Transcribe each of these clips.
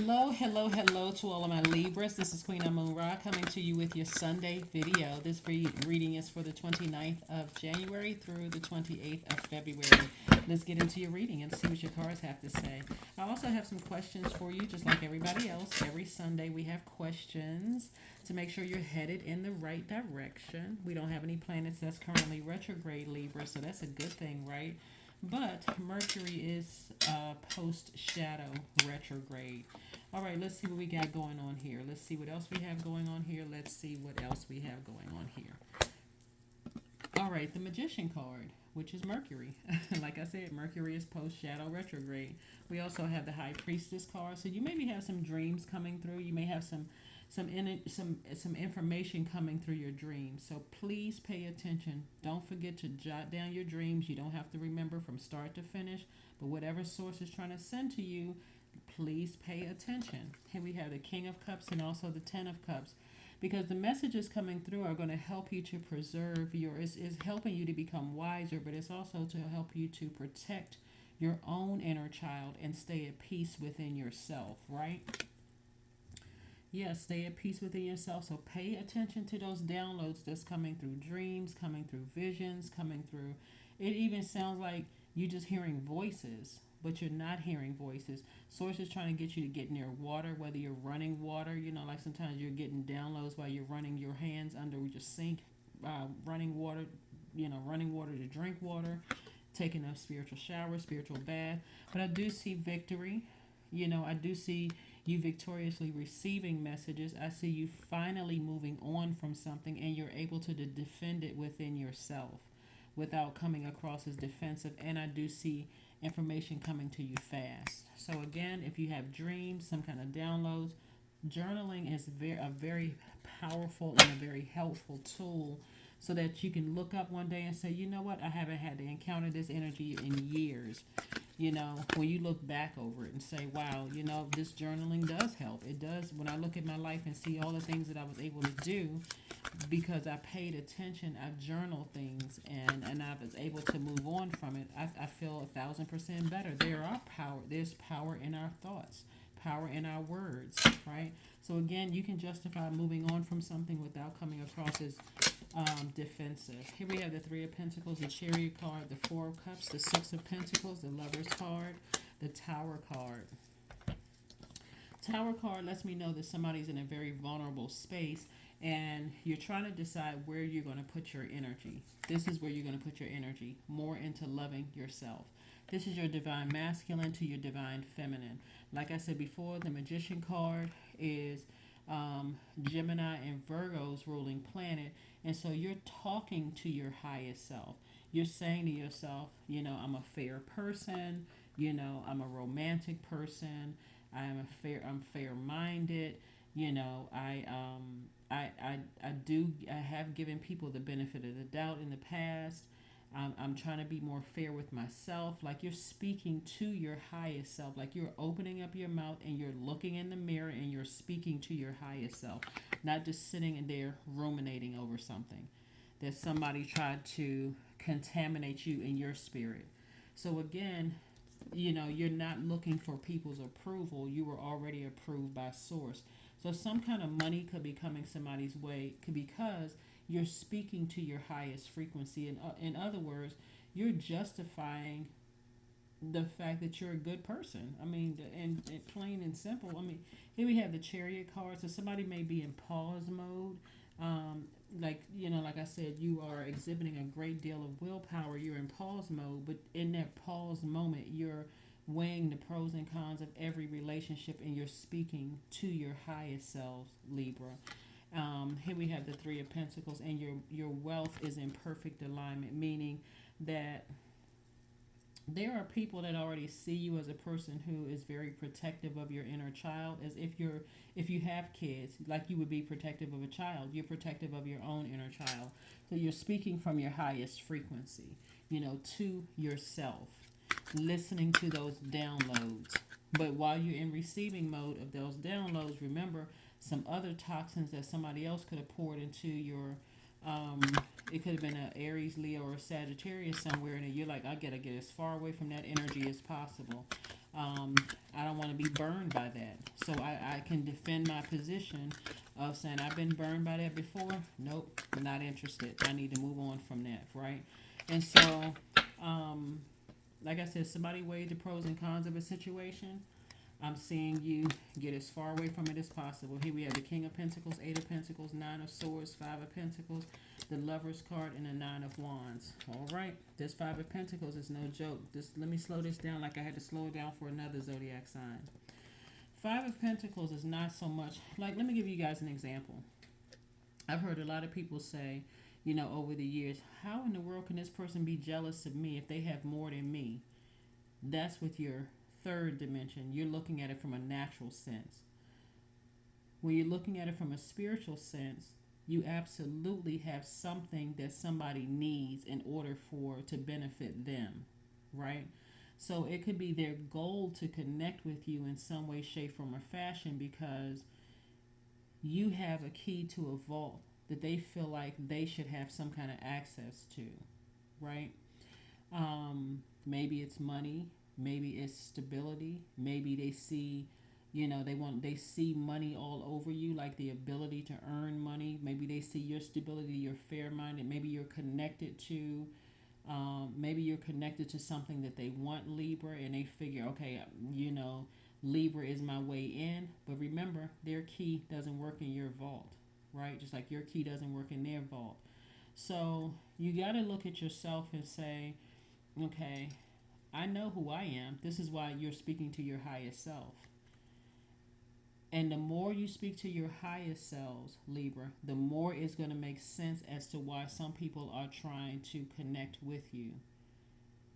Hello to all of my Libras. This is Queen Amun Ra coming to you with your Sunday video. This reading is for the 29th of January through the 28th of February. Let's get into your reading and see what your cards have to say. I also have some questions for you, just like everybody else. Every Sunday we have questions to make sure you're headed in the right direction. We don't have any planets that's currently retrograde Libra, so that's a good thing, right? But Mercury is post-shadow retrograde. All right, let's see what we got going on here. Let's see what else we have going on here. Let's see what else we have going on here. All right, the Magician card, which is Mercury. Like I said, Mercury is post-shadow retrograde. We also have the High Priestess card. So you maybe have some dreams coming through. You may have some information coming through your dreams. So please pay attention. Don't forget to jot down your dreams. You don't have to remember from start to finish, but whatever source is trying to send to you, please pay attention. Here we have the King of Cups and also the Ten of Cups, because the messages coming through are going to help you to preserve is helping you to become wiser, but it's also to help you to protect your own inner child and stay at peace within yourself, right? Yes, stay at peace within yourself. So pay attention to those downloads that's coming through dreams, coming through visions, coming through. It even sounds like you're just hearing voices, but you're not hearing voices. Source is trying to get you to get near water, whether you're running water. Like sometimes you're getting downloads while you're running your hands under your sink, running water, running water to drink water, taking a spiritual shower, spiritual bath. But I do see victory. I do see you victoriously receiving messages. I see you finally moving on from something and you're able to defend it within yourself without coming across as defensive. And I do see information coming to you fast. So again, if you have dreams, some kind of downloads, journaling is a very powerful and a very helpful tool so that you can look up one day and say, you know what, I haven't had to encounter this energy in years. When you look back over it and say, wow, this journaling does help. It does. When I look at my life and see all the things that I was able to do because I paid attention, I journaled things and I was able to move on from it, I feel 1,000% better. There's power in our thoughts, power in our words, right? So again, you can justify moving on from something without coming across as defensive. Here we have the Three of Pentacles, the Chariot card, the Four of Cups, the Six of Pentacles, the Lover's card, the Tower card. Tower card lets me know that somebody's in a very vulnerable space and you're trying to decide where you're going to put your energy. This is where you're going to put your energy, more into loving yourself. This is your divine masculine to your divine feminine. Like I said before, the Magician card is Gemini and Virgo's ruling planet. And so you're talking to your highest self. You're saying to yourself, I'm a fair person. I'm a romantic person. I'm fair-minded. I have given people the benefit of the doubt in the past. I'm trying to be more fair with myself. Like you're speaking to your highest self. Like you're opening up your mouth and you're looking in the mirror and you're speaking to your highest self. Not just sitting in there ruminating over something that somebody tried to contaminate you in your spirit. So again, you're not looking for people's approval. You were already approved by source. So some kind of money could be coming somebody's way because you're speaking to your highest frequency. In other words, you're justifying the fact that you're a good person. I mean, and plain and simple. I mean, here we have the Chariot card. So somebody may be in pause mode. Like I said, you are exhibiting a great deal of willpower. You're in pause mode, but in that pause moment, you're weighing the pros and cons of every relationship and you're speaking to your highest selves, Libra. Here we have the Three of Pentacles, and your wealth is in perfect alignment, meaning that there are people that already see you as a person who is very protective of your inner child, as if you have kids, like you would be protective of a child. You're protective of your own inner child. So you're speaking from your highest frequency, to yourself, listening to those downloads. But while you're in receiving mode of those downloads, remember some other toxins that somebody else could have poured into your it could have been an Aries, Leo, or a Sagittarius somewhere, and you're like, I gotta get as far away from that energy as possible. I don't want to be burned by that. So I can defend my position of saying I've been burned by that before. Nope, not interested. I need to move on from that, right? And so, like I said, somebody weighed the pros and cons of a situation. I'm seeing you get as far away from it as possible. Here we have the King of Pentacles, Eight of Pentacles, Nine of Swords, Five of Pentacles, the Lover's card, and the Nine of Wands. All right, this Five of Pentacles is no joke. Let me slow this down like I had to slow it down for another zodiac sign. Five of Pentacles is not so much like, let me give you guys an example. I've heard a lot of people say, over the years, how in the world can this person be jealous of me if they have more than me? That's with your third dimension. You're looking at it from a natural sense. When you're looking at it from a spiritual sense, you absolutely have something that somebody needs in order to benefit them, right? So it could be their goal to connect with you in some way, shape, form, or fashion because you have a key to a vault that they feel like they should have some kind of access to, right? Maybe it's money. Maybe it's stability. Maybe they see, they see money all over you, like the ability to earn money. Maybe they see your stability, you're fair-minded. Maybe you're connected to, something that they want, Libra, and they figure, okay, Libra is my way in. But remember, their key doesn't work in your vault, right? Just like your key doesn't work in their vault. So you got to look at yourself and say, okay, I know who I am. This is why you're speaking to your highest self. And the more you speak to your highest selves, Libra, the more it's going to make sense as to why some people are trying to connect with you.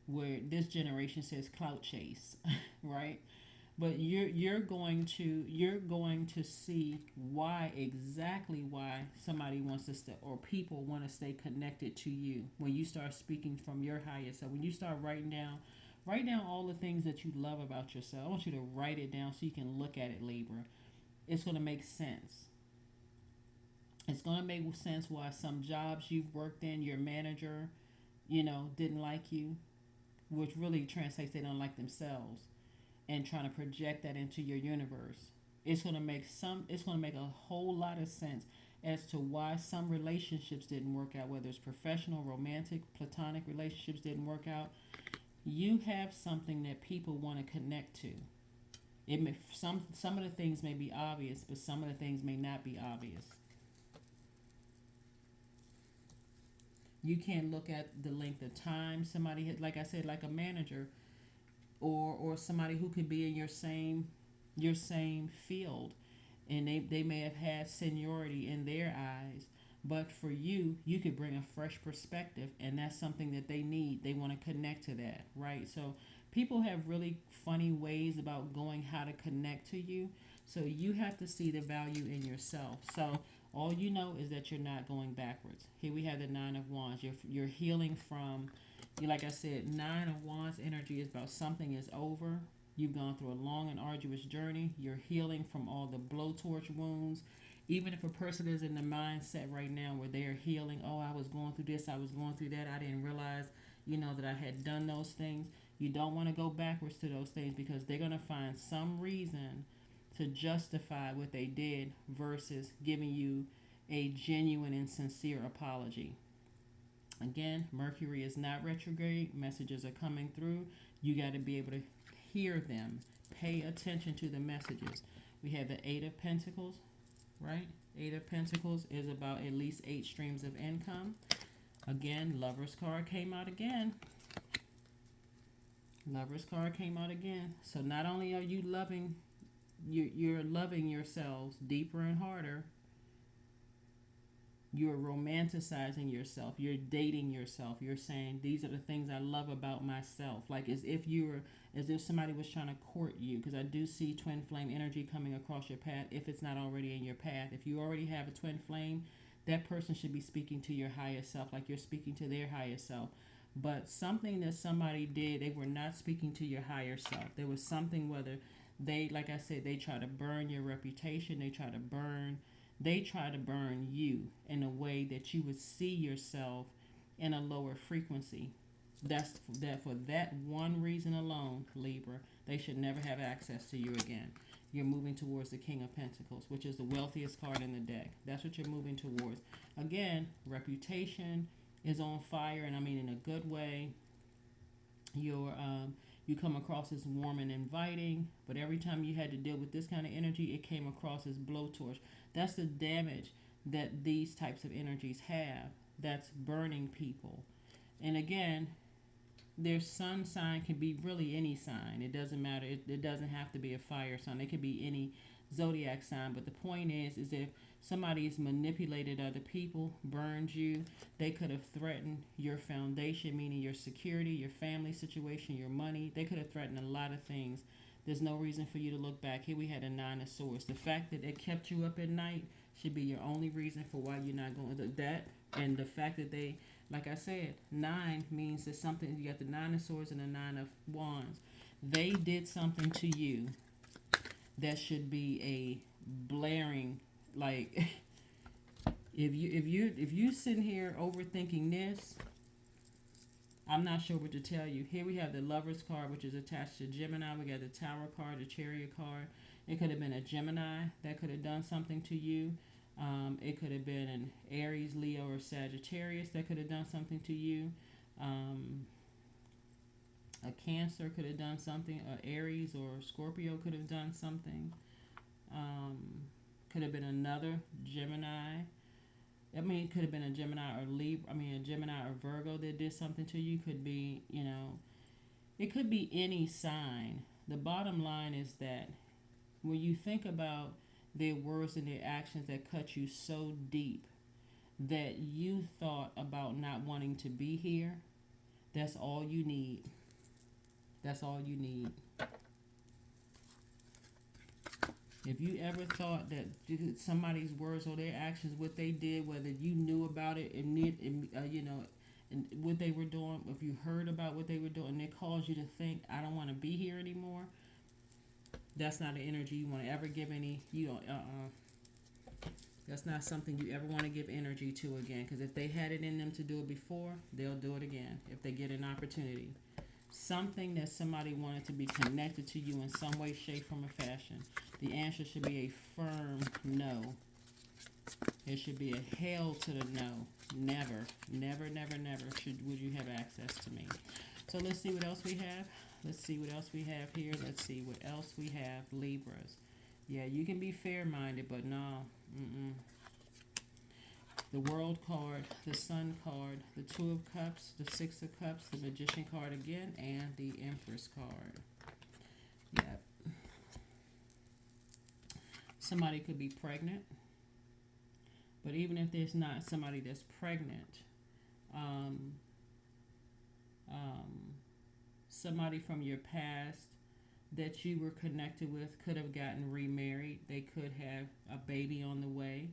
Where this generation says clout chase, right? But you're going to see why somebody wants to stay, or people want to stay connected to you when you start speaking from your highest self. When you start writing down all the things that you love about yourself. I want you to write it down so you can look at it, Libra. It's going to make sense. It's going to make sense why some jobs you've worked in, your manager, didn't like you, which really translates they don't like themselves, and trying to project that into your universe. It's going to make a whole lot of sense as to why some relationships didn't work out, whether it's professional, romantic, platonic relationships didn't work out. You have something that people want to connect to. Some of the things may be obvious, but some of the things may not be obvious. You can look at the length of time somebody had, like I said, like a manager, or somebody who could be in your same field, and they may have had seniority in their eyes. But for you could bring a fresh perspective, and that's something that they need. They want to connect to that, right? So people have really funny ways about how to connect to you. So you have to see the value in yourself. So all you know is that you're not going backwards. Here we have the Nine of Wands. You're healing from, like I said, Nine of Wands energy is about something is over. You've gone through a long and arduous journey. You're healing from all the blowtorch wounds. Even if a person is in the mindset right now where they're healing, I was going through this, I was going through that, I didn't realize, that I had done those things. You don't want to go backwards to those things because they're going to find some reason to justify what they did versus giving you a genuine and sincere apology. Again, Mercury is not retrograde. Messages are coming through. You got to be able to hear them. Pay attention to the messages. We have the Eight of Pentacles. Right? Eight of Pentacles is about at least 8 streams of income. Again, Lover's card came out again. Lover's card came out again. So not only are you loving, you're loving yourselves deeper and harder. You're romanticizing yourself. You're dating yourself. You're saying, these are the things I love about myself. Like as if somebody was trying to court you. Because I do see twin flame energy coming across your path if it's not already in your path. If you already have a twin flame, that person should be speaking to your highest self like you're speaking to their highest self. But something that somebody did, they were not speaking to your higher self. There was something, whether they, like I said, they try to burn your reputation. They try to burn you in a way that you would see yourself in a lower frequency. That's that for that one reason alone, Libra. They should never have access to you again. You're moving towards the King of Pentacles, which is the wealthiest card in the deck. That's what you're moving towards. Again, reputation is on fire, and I mean in a good way. You come across as warm and inviting, but every time you had to deal with this kind of energy, it came across as blowtorch. That's the damage that these types of energies have. That's burning people. And again, their sun sign can be really any sign. It doesn't matter. It doesn't have to be a fire sign. It could be any zodiac sign. But the point is if somebody has manipulated other people, burned you, they could have threatened your foundation, meaning your security, your family situation, your money. They could have threatened a lot of things. There's no reason for you to look back. Here we had a 9 of swords. The fact that it kept you up at night should be your only reason for why you're not going to that. And the fact that they, like I said, 9 means that something, you got the 9 of swords and the 9 of wands. They did something to you that should be a blaring, like, if you sitting here overthinking this, I'm not sure what to tell you. Here we have the Lover's card, which is attached to Gemini. We got the Tower card, the Chariot card. It could have been a Gemini that could have done something to you. It could have been an Aries, Leo, or Sagittarius that could have done something to you. A Cancer could have done something. A Aries or Scorpio could have done something. Could have been another Gemini. I mean, it could have been a Gemini or Libra. I mean, a Gemini or Virgo that did something to you. Could be, it could be any sign. The bottom line is that when you think about their words and their actions that cut you so deep that you thought about not wanting to be here, that's all you need. That's all you need. If you ever thought that somebody's words or their actions, what they did, whether you knew about it and what they were doing, if you heard about what they were doing, and it caused you to think, I don't want to be here anymore, that's not an energy you want to ever give any. You don't. That's not something you ever want to give energy to again. Because if they had it in them to do it before, they'll do it again if they get an opportunity. Something that somebody wanted to be connected to you in some way, shape, form, or fashion. The answer should be a firm no. It should be a hell to the no. Never, never, never, never would you have access to me. So let's see what else we have. Let's see what else we have here. Let's see what else we have. Libras. Yeah, you can be fair-minded, but no. The World card, the Sun card, the Two of Cups, the Six of Cups, the Magician card again, and the Empress card. Yep. Somebody could be pregnant. But even if there's not somebody that's pregnant, somebody from your past that you were connected with could have gotten remarried. They could have a baby on the way.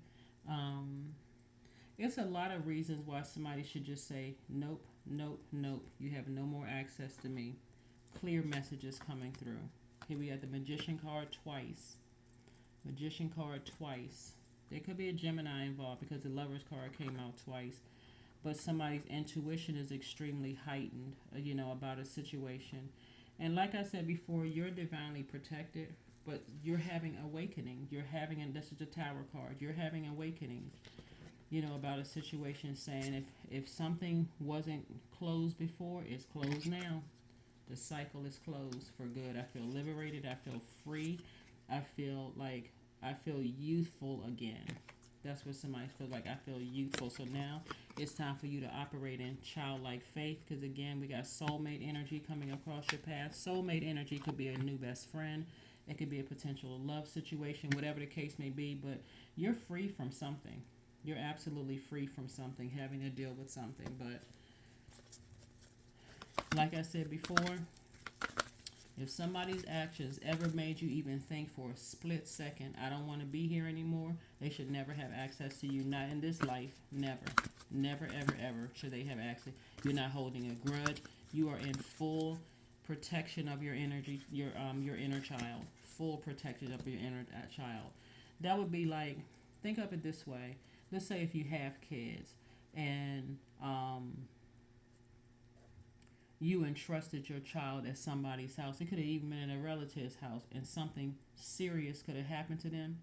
It's a lot of reasons why somebody should just say, nope, nope, nope. You have no more access to me. Clear messages coming through. Here we have the Magician card twice. Magician card twice. There could be a Gemini involved because the Lover's card came out twice. But somebody's intuition is extremely heightened, about a situation. And like I said before, you're divinely protected, but you're having awakening. This is the Tower card. You're having awakenings, about a situation, saying if something wasn't closed before, it's closed now. The cycle is closed for good. I feel liberated. I feel free. I feel youthful again. That's what somebody feels like. I feel youthful. So now it's time for you to operate in childlike faith. Because again, we got soulmate energy coming across your path. Soulmate energy could be a new best friend. It could be a potential love situation, whatever the case may be. But you're free from something. You're absolutely free from something, having to deal with something. But like I said before, if somebody's actions ever made you even think for a split second, I don't want to be here anymore, they should never have access to you. Not in this life. Never. Never, ever, ever should they have access. You're not holding a grudge. You are in full protection of your energy, your inner child. Full protection of your inner child. That would be like, think of it this way. Let's say if you have kids and you entrusted your child at somebody's house. It could have even been at a relative's house, and something serious could have happened to them.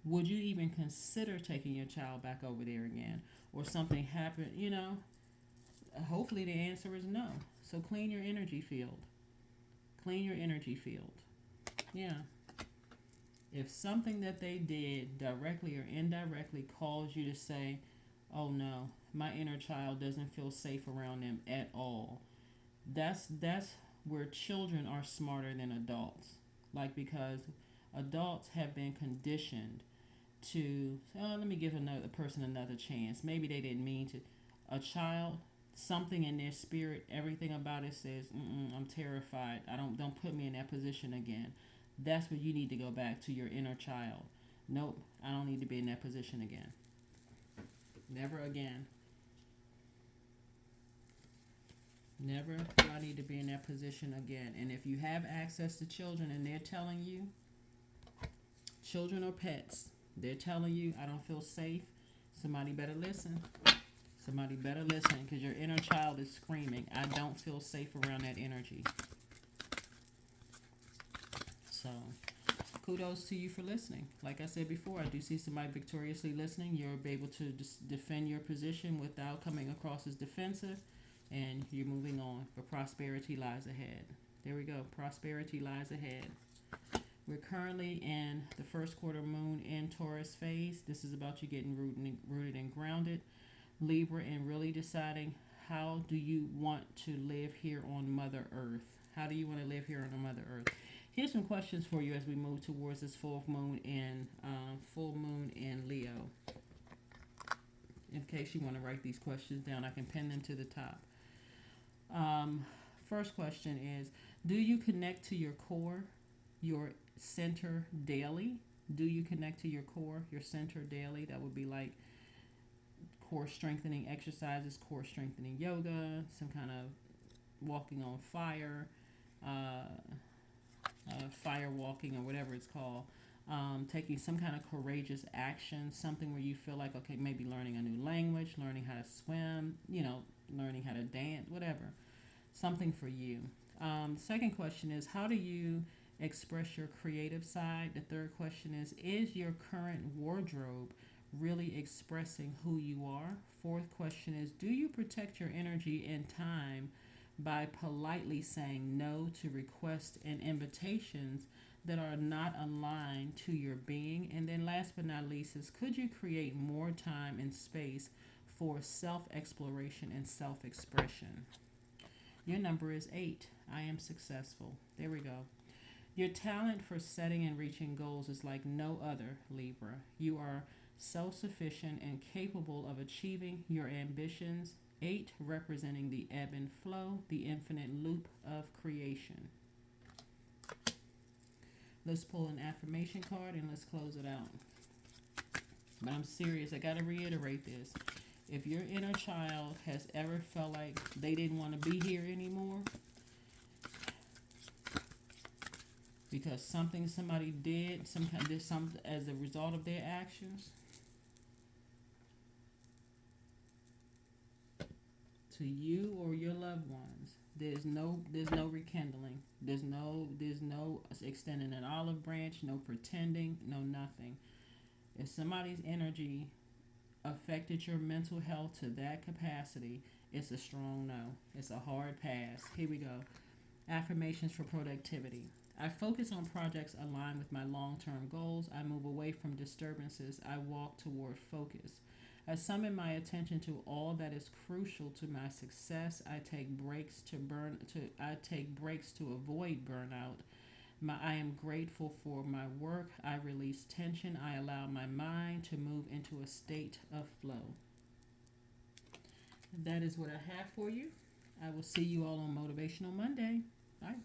Would you even consider taking your child back over there again? Or something happened, hopefully the answer is no. So clean your energy field. Clean your energy field. Yeah. If something that they did directly or indirectly caused you to say, oh no, my inner child doesn't feel safe around them at all, that's where children are smarter than adults. Like, because adults have been conditioned to, oh, let me give another person another chance. Maybe they didn't mean to. A child, something in their spirit, everything about it says, I'm terrified. Don't put me in that position again. That's where you need to go back to your inner child. Nope, I don't need to be in that position again. Never again. Never do I need to be in that position again. And if you have access to children and they're telling you, children or pets, they're telling you, I don't feel safe, somebody better listen. Somebody better listen, because your inner child is screaming, I don't feel safe around that energy. So, kudos to you for listening. Like I said before, I do see somebody victoriously listening. You're able to defend your position without coming across as defensive, and you're moving on. But prosperity lies ahead. There we go. Prosperity lies ahead. We're currently in the first quarter moon in Taurus phase. This is about you getting rooted and grounded. Libra, and really deciding, how do you want to live here on Mother Earth? How do you want to live here on Mother Earth? Here's some questions for you as we move towards this full moon in Leo. In case you want to write these questions down, I can pin them to the top. First question is, do you connect to your core, your center daily? Do you connect to your core, your center daily? That would be like core strengthening exercises, core strengthening yoga, some kind of walking on fire, fire walking, or whatever it's called. Taking some kind of courageous action, something where you feel like, okay, maybe learning a new language, learning how to swim, learning how to dance, whatever. Something for you. Second question is, how do you express your creative side? The third question is your current wardrobe really expressing who you are? Fourth question is, do you protect your energy and time by politely saying no to requests and invitations that are not aligned to your being? And then last but not least is, could you create more time and space for self-exploration and self-expression? Your number is 8. I am successful. There we go. Your talent for setting and reaching goals is like no other, Libra. You are self-sufficient and capable of achieving your ambitions. 8 representing the ebb and flow, the infinite loop of creation. Let's pull an affirmation card and let's close it out. But I'm serious. I got to reiterate this. If your inner child has ever felt like they didn't want to be here anymore because somebody did, as a result of their actions, to you or your loved ones, there's no rekindling. There's no extending an olive branch, no pretending, no nothing. If somebody's energy affected your mental health to that capacity, it's a strong no. It's a hard pass. Here we go. Affirmations for productivity. I focus on projects aligned with my long-term goals. I move away from disturbances. I walk toward focus. I summon my attention to all that is crucial to my success. I take breaks to avoid burnout. I am grateful for my work. I release tension. I allow my mind to move into a state of flow. That is what I have for you. I will see you all on Motivational Monday. Bye.